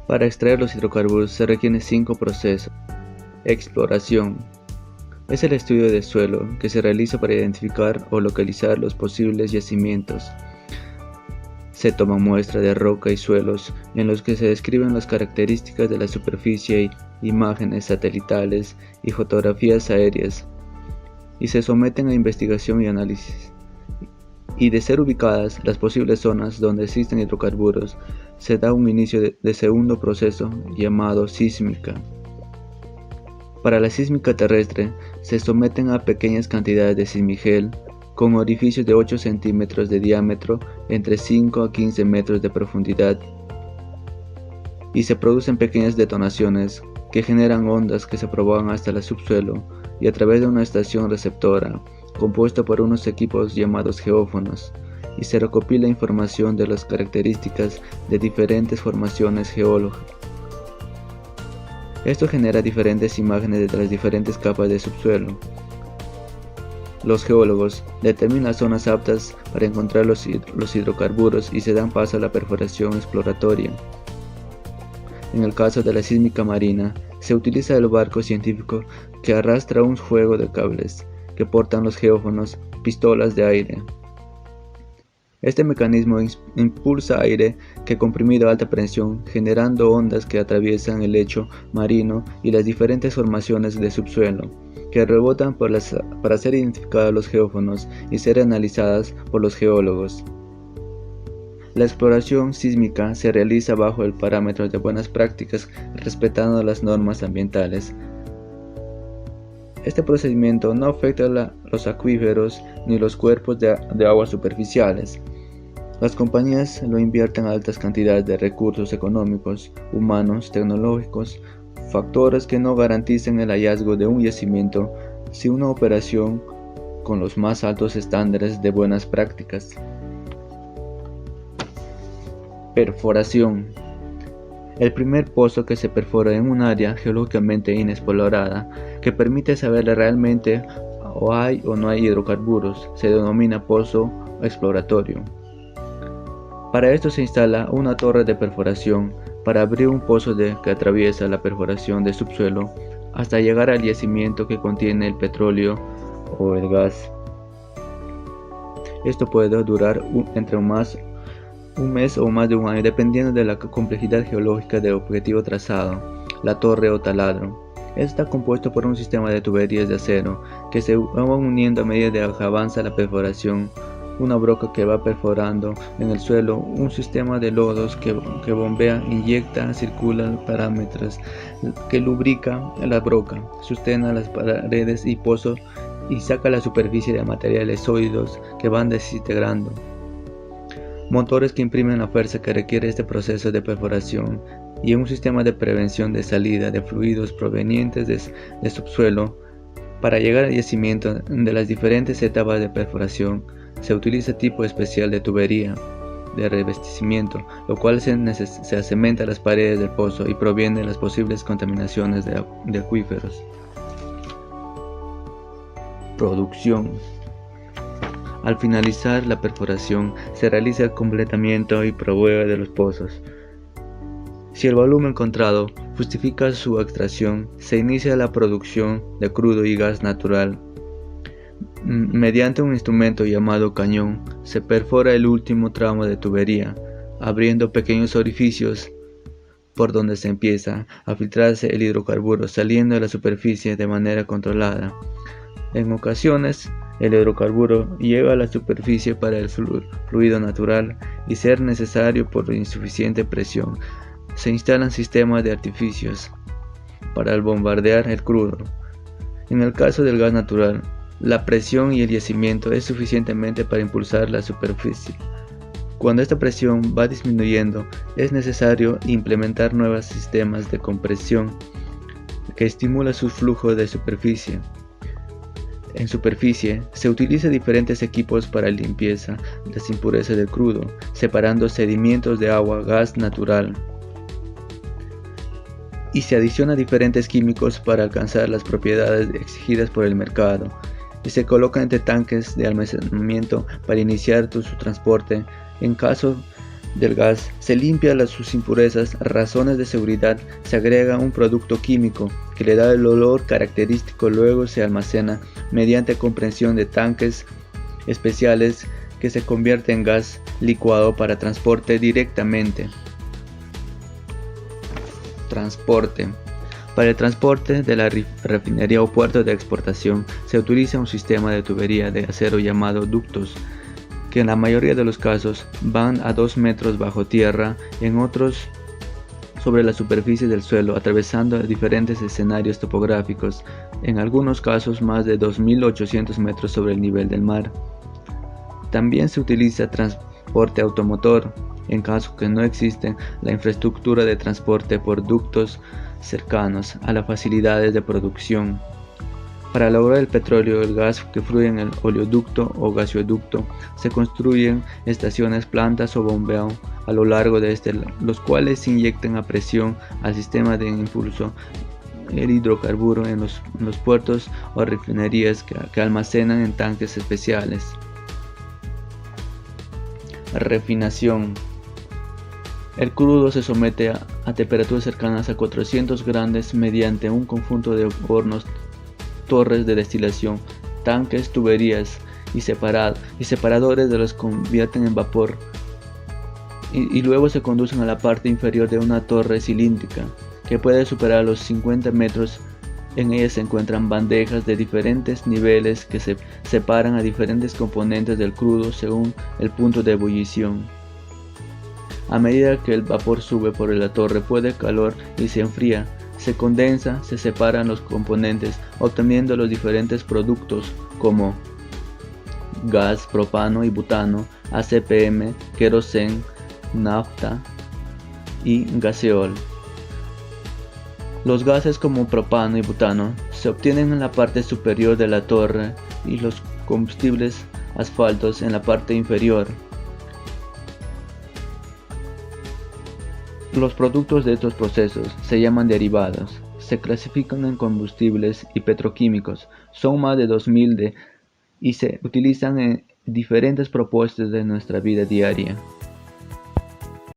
Para extraer los hidrocarburos se requieren 5 procesos. Exploración. Es el estudio del suelo que se realiza para identificar o localizar los posibles yacimientos. Se toman muestras de roca y suelos en los que se describen las características de la superficie, imágenes satelitales y fotografías aéreas, y se someten a investigación y análisis. Y de ser ubicadas las posibles zonas donde existen hidrocarburos, se da un inicio de segundo proceso llamado sísmica. Para la sísmica terrestre, se someten a pequeñas cantidades de sismigel con orificios de 8 centímetros de diámetro entre 5 a 15 metros de profundidad, y se producen pequeñas detonaciones que generan ondas que se propagan hasta el subsuelo y a través de una estación receptora compuesta por unos equipos llamados geófonos, y se recopila información de las características de diferentes formaciones geológicas. Esto genera diferentes imágenes de las diferentes capas de subsuelo. Los geólogos determinan las zonas aptas para encontrar los hidrocarburos y se dan paso a la perforación exploratoria. En el caso de la sísmica marina, se utiliza el barco científico que arrastra un juego de cables que portan los geófonos, pistolas de aire. Este mecanismo impulsa aire que comprimido a alta presión, generando ondas que atraviesan el lecho marino y las diferentes formaciones de subsuelo, que rebotan para ser identificados los geófonos y ser analizadas por los geólogos. La exploración sísmica se realiza bajo el parámetro de buenas prácticas, respetando las normas ambientales. Este procedimiento no afecta los acuíferos ni los cuerpos de agua superficiales. Las compañías lo invierten altas cantidades de recursos económicos, humanos, tecnológicos, factores que no garantizan el hallazgo de un yacimiento sin una operación con los más altos estándares de buenas prácticas. Perforación. El primer pozo que se perfora en un área geológicamente inexplorada, que permite saber realmente o hay o no hay hidrocarburos, se denomina pozo exploratorio. Para esto se instala una torre de perforación para abrir un pozo que atraviesa la perforación de subsuelo hasta llegar al yacimiento que contiene el petróleo o el gas. Esto puede durar entre un mes o más de un año, dependiendo de la complejidad geológica del objetivo trazado, la torre o taladro. Está compuesto por un sistema de tuberías de acero que se van uniendo a medida que avanza la perforación, una broca que va perforando en el suelo, un sistema de lodos que bombea, inyecta, circula parámetros, que lubrica la broca, sostiene las paredes y pozo y saca la superficie de materiales sólidos que van desintegrando. Motores que imprimen la fuerza que requiere este proceso de perforación y un sistema de prevención de salida de fluidos provenientes de subsuelo. Para llegar al yacimiento de las diferentes etapas de perforación se utiliza tipo especial de tubería de revestimiento, lo cual se acementa a las paredes del pozo y proviene de las posibles contaminaciones de acuíferos. Producción. Al finalizar la perforación, se realiza el completamiento y prueba de los pozos. Si el volumen encontrado justifica su extracción, se inicia la producción de crudo y gas natural. Mediante un instrumento llamado cañón, se perfora el último tramo de tubería, abriendo pequeños orificios por donde se empieza a filtrarse el hidrocarburo, saliendo a la superficie de manera controlada. En ocasiones, el hidrocarburo llega a la superficie para el fluido natural y ser necesario por insuficiente presión. Se instalan sistemas de artificios para bombardear el crudo. En el caso del gas natural, la presión y el yacimiento es suficientemente para impulsar la superficie. Cuando esta presión va disminuyendo, es necesario implementar nuevos sistemas de compresión que estimulan su flujo de superficie. En superficie, se utilizan diferentes equipos para limpieza de las impurezas del crudo, separando sedimentos de agua, gas natural. Y se adiciona diferentes químicos para alcanzar las propiedades exigidas por el mercado. Y se coloca entre tanques de almacenamiento para iniciar su transporte en caso del gas, se limpia sus impurezas, razones de seguridad, se agrega un producto químico que le da el olor característico, luego se almacena mediante compresión de tanques especiales que se convierte en gas licuado para transporte directamente. Transporte. Para el transporte de la refinería o puerto de exportación se utiliza un sistema de tubería de acero llamado ductos, que en la mayoría de los casos van a 2 metros bajo tierra, en otros sobre la superficie del suelo, atravesando diferentes escenarios topográficos, en algunos casos más de 2.800 metros sobre el nivel del mar. También se utiliza transporte automotor, en caso que no existe la infraestructura de transporte por ductos cercanos a las facilidades de producción. Para elaborar el petróleo o el gas que fluye en el oleoducto o gasoducto, se construyen estaciones, plantas o bombeo a lo largo de los cuales se inyectan a presión al sistema de impulso el hidrocarburo en los puertos o refinerías que almacenan en tanques especiales. Refinación. El crudo se somete a temperaturas cercanas a 400 grados mediante un conjunto de hornos, torres de destilación, tanques, tuberías y separadores de los convierten en vapor y luego se conducen a la parte inferior de una torre cilíndrica que puede superar los 50 metros. En ella se encuentran bandejas de diferentes niveles que se separan a diferentes componentes del crudo según el punto de ebullición. A medida que el vapor sube por la torre puede calor y se enfría, se condensa, se separan los componentes, obteniendo los diferentes productos como gas, propano y butano, ACPM, queroseno, nafta y gaseol. Los gases como propano y butano se obtienen en la parte superior de la torre y los combustibles asfaltos en la parte inferior. Los productos de estos procesos se llaman derivados, se clasifican en combustibles y petroquímicos, son más de 2000 y se utilizan en diferentes propuestas de nuestra vida diaria.